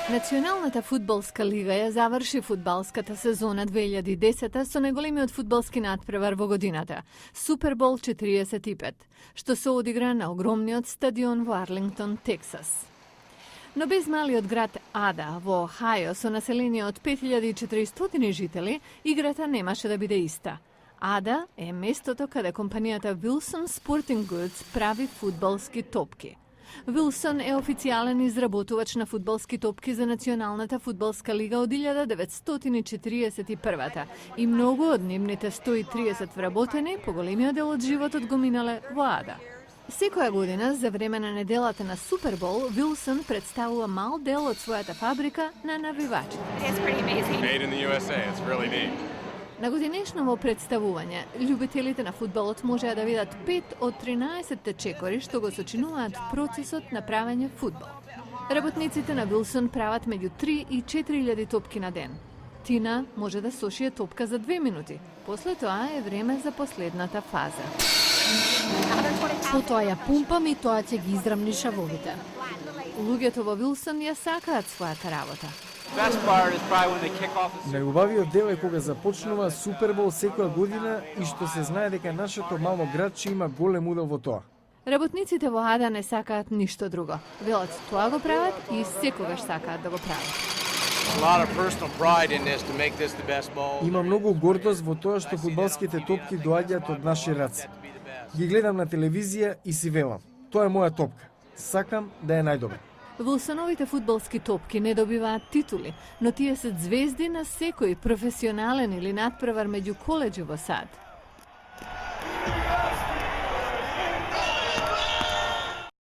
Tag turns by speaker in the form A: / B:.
A: Националната фудбалска лига ја заврши фудбалската сезона 2010 со најголемиот фудбалски натпревар во годината – Супербол 45, што се одигра на огромниот стадион во Арлингтон, Тексас. Но без малиот град Ада во Охајо со население од 5400 жители, играта немаше да биде иста. Ада е местото каде компанијата Wilson Sporting Goods прави фудбалски топки. Wilson е официјален изработувач на фудбалски топки за Националната фудбалска лига од 1941 и многу од нивните 130 вработени по големиот дел од животот го минале во Ада. Секоја година, за време на неделата на Супербол, Wilson представува мал дел од својата фабрика на навивачите. На годинешново представување, љубителите на фудбалот можеа да видат 5 од 13 чекори што го сочинуваат процесот на правење фудбал. Работниците на Wilson прават меѓу 3 и 4.000 топки на ден. Тина може да сошие топка за 2 минути. После тоа е време за последната фаза.
B: Потоа ја пумпам и тоа ќе ги израмни шавовите.
A: Луѓето во Wilson ја сакаат својата работа.
C: Најубавиот дел е кога започнува Супербол секоја година и што се знае дека нашето мало градче има голем удел во тоа.
A: Работниците во Ада не сакаат ништо друго. Велат тоа го прават и секогаш сакаат да го прават.
C: Има многу гордост во тоа што фудбалските топки доаѓаат од наши раце. Ги гледам на телевизија и си велам, тоа е моја топка. Сакам да е најдобра.
A: Wilsoновите фудбалски топки не добиваат титули, но тие се звезди на секој професионален или натпревар меѓу колеџи во САД.